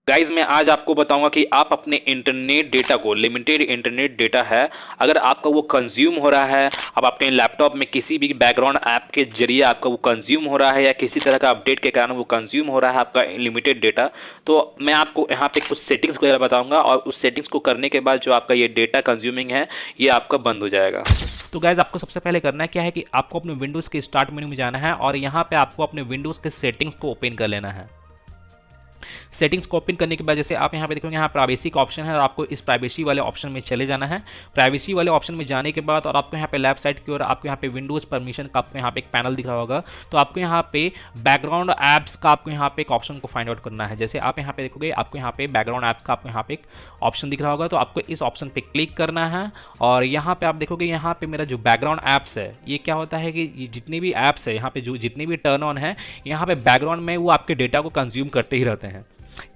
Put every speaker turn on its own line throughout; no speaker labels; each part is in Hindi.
गाइज मैं आज आपको बताऊंगा कि आप अपने इंटरनेट डेटा को, लिमिटेड इंटरनेट डेटा है, अगर आपका वो कंज्यूम हो रहा है, आप अपने लैपटॉप में किसी भी बैकग्राउंड ऐप के जरिए आपका वो कंज्यूम हो रहा है या किसी तरह का अपडेट के कारण वो कंज्यूम हो रहा है आपका लिमिटेड डेटा, तो मैं आपको यहाँ पे कुछ सेटिंग्स वगैरह बताऊंगा और उस सेटिंग्स को करने के बाद जो आपका ये डेटा कंज्यूमिंग है ये आपका बंद हो जाएगा। तो गाइज आपको सबसे पहले करना है क्या है कि आपको अपने विंडोज़ के स्टार्ट मेन्यू में जाना है और यहाँ पे आपको अपने विंडोज़ के सेटिंग्स को ओपन कर लेना है। सेटिंग्स को ओपन करने के बाद जैसे आप यहाँ पे देखोगे यहाँ प्राइवेसी का ऑप्शन है और आपको इस प्राइवेसी वाले ऑप्शन में चले जाना है। प्राइवेसी वाले ऑप्शन में जाने के बाद और आपको यहाँ पे लेफ्ट साइड की ओर आपको यहाँ पे विंडोज़ परमिशन का आपको यहाँ पे एक पैनल दिख रहा होगा, तो आपको यहाँ पे बैकग्राउंड ऐप्स का आपको यहाँ पे एक ऑप्शन को फाइंड आउट करना है। जैसे आप यहाँ पे देखोगे आपको यहाँ पे बैकग्राउंड ऐप्स का आपको यहाँ पे एक ऑप्शन दिख रहा होगा, तो आपको इस ऑप्शन पे क्लिक करना है और यहाँ पे आप देखोगे यहाँ पे मेरा जो बैकग्राउंड ऐप्स है ये क्या होता है कि जितने भी ऐप्स है यहाँ पे जो जितने भी टर्न ऑन है यहाँ पे बैकग्राउंड में वो आपके डेटा को कंज्यूम करते ही रहते हैं।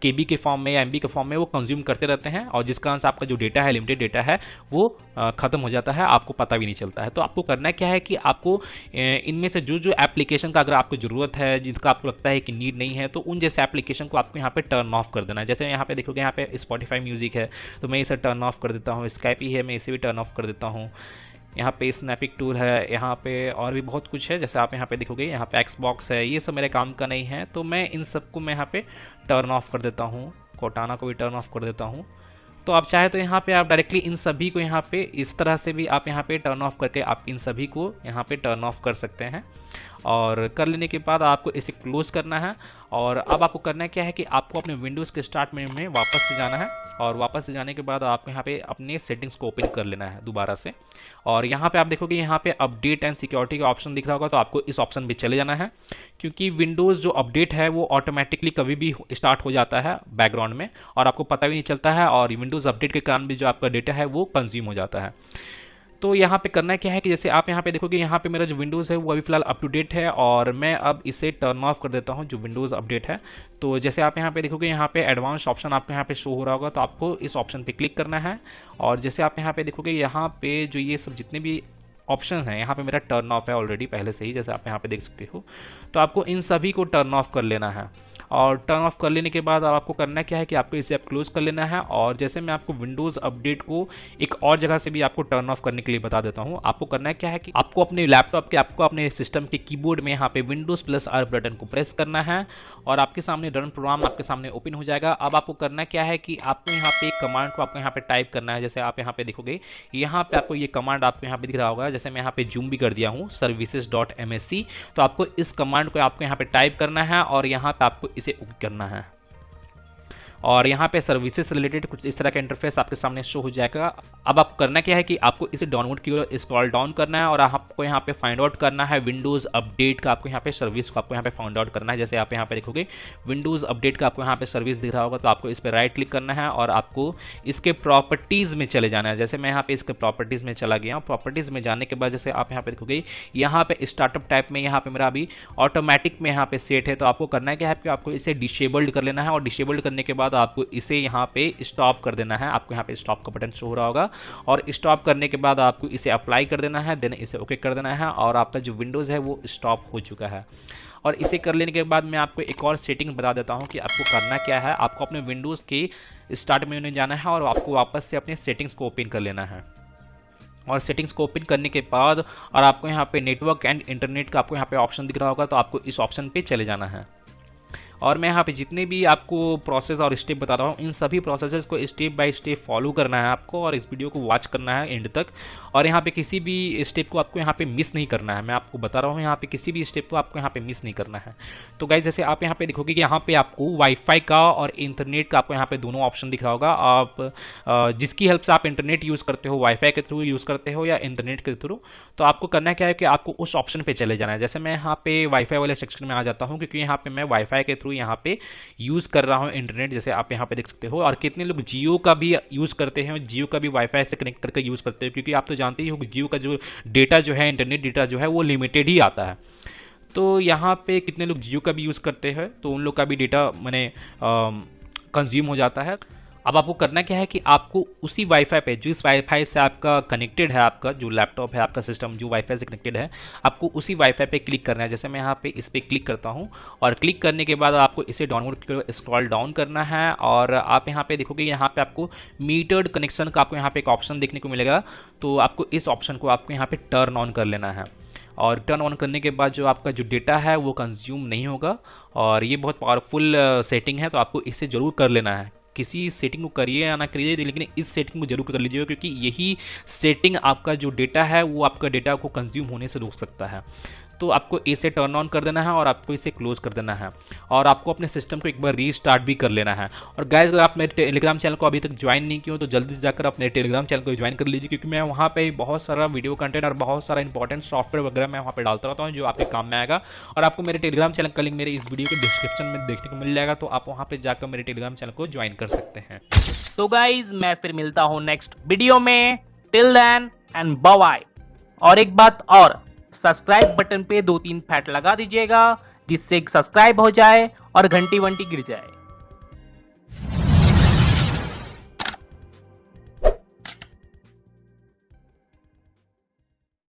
केबी के फॉर्म में या एमबी के फॉर्म में वो कंज्यूम करते रहते हैं और जिस कारण से आपका जो डेटा है, लिमिटेड डेटा है, वो खत्म हो जाता है, आपको पता भी नहीं चलता है। तो आपको करना क्या है कि आपको इनमें से जो जो एप्लीकेशन का अगर आपको ज़रूरत है, जिसका आपको लगता है कि नीड नहीं है, तो उन जैसे एप्लीकेशन को आपको यहाँ पे टर्न ऑफ कर देना है। जैसे यहाँ पे देखोगे यहाँ पे स्पॉटिफाई म्यूजिक है तो मैं इसे टर्न ऑफ कर देता हूँ, स्काइपी है मैं इसे भी टर्न ऑफ कर देता हूँ, यहाँ पे स्नैपिक टूल है, यहाँ पे और भी बहुत कुछ है। जैसे आप यहाँ पे देखोगे यहाँ पे एक्सबॉक्स है, ये सब मेरे काम का नहीं है तो मैं इन सबको मैं यहाँ पे टर्न ऑफ कर देता हूँ। कोटाना को भी टर्न ऑफ कर देता हूँ। तो आप चाहे तो यहाँ पे आप डायरेक्टली इन सभी को यहाँ पे इस तरह से भी आप यहाँ पे टर्न ऑफ करके आप इन सभी को यहाँ पे टर्न ऑफ कर सकते हैं। और कर लेने के बाद आपको इसे क्लोज करना है और अब आपको करना क्या है कि आपको अपने विंडोज़ के स्टार्ट मेन्यू में वापस से जाना है और वापस से जाने के बाद आपको यहाँ पे अपने सेटिंग्स को ओपन कर लेना है दोबारा से। और यहाँ पे आप देखोगे यहाँ पे अपडेट एंड सिक्योरिटी का ऑप्शन दिख रहा होगा, तो आपको इस ऑप्शन पे चले जाना है क्योंकि विंडोज़ जो अपडेट है वो ऑटोमेटिकली कभी भी स्टार्ट हो जाता है बैकग्राउंड में और आपको पता भी नहीं चलता है और विंडोज़ अपडेट के कारण भी जो आपका डेटा है वो कंज्यूम हो जाता है। तो यहाँ पे करना क्या है कि जैसे आप यहाँ पे देखोगे यहाँ पे मेरा जो विंडोज़ है वो अभी फिलहाल अप टू डेट है और मैं अब इसे टर्न ऑफ कर देता हूँ जो विंडोज़ अपडेट है। तो जैसे आप यहाँ पे देखोगे यहाँ पे एडवांस ऑप्शन आपको यहाँ पे शो हो रहा होगा, तो आपको इस ऑप्शन पे क्लिक करना है और जैसे आप यहाँ पे देखोगे यहाँ पे जो ये सब जितने भी ऑप्शन हैं यहाँ पे मेरा टर्न ऑफ है ऑलरेडी पहले से ही, जैसे आप यहाँ पे देख सकते हो। तो आपको इन सभी को टर्न ऑफ कर लेना है और टर्न ऑफ कर लेने के बाद अब आपको करना क्या है कि आपको इसे क्लोज कर लेना है। और जैसे मैं आपको विंडोज़ अपडेट को एक और जगह से भी आपको टर्न ऑफ करने के लिए बता देता हूँ। आपको करना क्या है कि आपको अपने लैपटॉप के आपको अपने सिस्टम के कीबोर्ड में यहाँ पे विंडोज़ प्लस आर बटन को प्रेस करना है और आपके सामने रन प्रोग्राम आपके सामने ओपन हो जाएगा। अब आपको करना क्या है कि आपको यहाँ पे एक कमांड को आपको यहाँ पे टाइप करना है। जैसे आप यहाँ पे देखोगे यहाँ पे आपको ये कमांड आपको यहाँ पे दिख रहा होगा, जैसे मैं यहाँ पे जूम भी कर दिया हूँ services.msc, तो आपको इस कमांड को आपको यहाँ पे टाइप करना है और यहाँ पे आपको इसे ओके करना है और यहाँ पे सर्विसेज से रिलेटेड कुछ इस तरह का इंटरफेस आपके सामने शो हो जाएगा। अब आपको करना क्या है कि आपको इसे डाउनलोड की ओर स्क्रॉल डाउन करना है और आपको यहाँ पे फाइंड आउट करना है विंडोज़ अपडेट का, आपको यहाँ पे सर्विस को आपको यहाँ पे फाइंड आउट करना है। जैसे आप यहाँ पे देखोगे विंडोज़ अपडेट का आपको यहाँ पे सर्विस दिख रहा होगा, तो आपको इस पर राइट क्लिक करना है और आपको इसके प्रॉपर्टीज़ में चले जाना है। जैसे मैं यहाँ पे इसके प्रॉपर्टीज़ में चला गया हूँ। प्रॉपर्टीज़ में जाने के बाद जैसे आप यहाँ पे देखोगे यहाँ पे स्टार्टअप टाइप में यहाँ पे मेरा अभी ऑटोमेटिक में यहाँ पे सेट है, तो आपको करना क्या है कि आपको इसे डिसेबल्ड कर लेना है और डिसेबल्ड करने के बाद आपको इसे यहाँ पे स्टॉप कर देना है। आपको यहाँ पे स्टॉप का बटन शो हो रहा होगा और स्टॉप करने के बाद आपको इसे अप्लाई कर देना है, देन इसे ओके कर देना है और आपका जो विंडोज़ है वो स्टॉप हो चुका है। और इसे कर लेने के बाद मैं आपको एक और सेटिंग बता देता हूँ कि आपको करना क्या है। आपको अपने विंडोज़ के स्टार्ट मेन्यू में जाना है और आपको वापस से अपने सेटिंग्स को ओपन कर लेना है और सेटिंग्स को ओपन करने के बाद और आपको यहाँ पे नेटवर्क एंड इंटरनेट का आपको यहाँ पे ऑप्शन दिख रहा होगा, तो आपको इस ऑप्शन पे चले जाना है। और मैं यहाँ पे जितने भी आपको प्रोसेस और स्टेप बता रहा हूँ इन सभी प्रोसेसेस को स्टेप बाय स्टेप फॉलो करना है आपको और इस वीडियो को वॉच करना है एंड तक। और यहाँ पे किसी भी स्टेप को आपको यहाँ पे मिस नहीं करना है। मैं आपको बता रहा हूँ यहाँ पे किसी भी स्टेप को आपको यहाँ पे मिस नहीं करना है। तो गाइस जैसे आप यहाँ पे देखोगे कि यहाँ पे आपको वाईफाई का और इंटरनेट का आपको यहाँ पे दोनों ऑप्शन दिख रहा होगा। आप जिसकी हेल्प से आप इंटरनेट यूज़ करते हो, वाईफाई के थ्रू यूज़ करते हो या इंटरनेट के थ्रू, तो आपको करना क्या है कि आपको उस ऑप्शन पे चले जाना है। जैसे मैं यहाँ पे वाईफाई वाले सेक्शन में आ जाता हूँ क्योंकि यहाँ पे मैं वाईफाई के थ्रू यहाँ पे यूज़ कर रहा हूँ इंटरनेट, जैसे आप यहाँ पे देख सकते हो। और कितने लोग जियो का भी यूज़ करते हैं, जियो का भी वाईफाई से कनेक्ट करके यूज़ करते हैं, क्योंकि आप तो जानते ही हो कि जियो का जो डेटा जो है, इंटरनेट डेटा जो है वो लिमिटेड ही आता है। तो यहाँ पे कितने लोग जियो का भी यूज़ करते हैं तो उन लोग का भी डेटा मैंने कंज्यूम हो जाता है। अब आपको करना क्या है कि आपको उसी वाईफाई पे, जिस वाईफाई से आपका कनेक्टेड है, आपका जो लैपटॉप है, आपका सिस्टम जो वाईफाई से कनेक्टेड है, आपको उसी वाईफाई पे क्लिक करना है। जैसे मैं यहाँ पे इस पर क्लिक करता हूँ और क्लिक करने के बाद आपको इसे डाउनलोड स्क्रॉल डाउन करना है और आप यहाँ पे देखोगे यहाँ पे आपको मीटर्ड कनेक्शन का आपको यहाँ पे एक ऑप्शन देखने को मिलेगा। तो आपको इस ऑप्शन को आपको यहाँ पे टर्न ऑन कर लेना है और टर्न ऑन करने के बाद जो आपका जो डेटा है वो कंज्यूम नहीं होगा। और ये बहुत पावरफुल सेटिंग है, तो आपको इसे ज़रूर कर लेना है। किसी सेटिंग को करिए या ना करिए, लेकिन इस सेटिंग को जरूर कर लीजिएगा, क्योंकि यही सेटिंग आपका जो डेटा है वो आपका डेटा को कंज्यूम होने से रोक सकता है। तो आपको इसे टर्न ऑन कर देना है और आपको इसे क्लोज कर देना है और आपको अपने सिस्टम को एक बार रीस्टार्ट भी कर लेना है। और गाइस, अगर आप मेरे टेलीग्राम चैनल को अभी तक ज्वाइन नहीं किए हो तो जल्दी से जाकर अपने टेलीग्राम चैनल को ज्वाइन कर लीजिए, क्योंकि मैं वहाँ पे बहुत सारा वीडियो कंटेंट और बहुत सारा इंपॉर्टेंट सॉफ्टवेयर वगैरह मैं वहाँ पे डालता रहता हूँ जो आपके काम में आएगा। और आपको मेरे टेलीग्राम चैनल का लिंक मेरे इस वीडियो के डिस्क्रिप्शन में देखने को मिल जाएगा, तो आप वहाँ पे जाकर मेरे टेलीग्राम चैनल को ज्वाइन कर सकते हैं।
तो गाइज मैं फिर मिलता हूँ नेक्स्ट वीडियो में। Till then and bye bye. और एक बात और, सब्सक्राइब बटन पे 2-3 फैट लगा दीजिएगा जिससे सब्सक्राइब हो जाए और घंटी वंटी गिर जाए।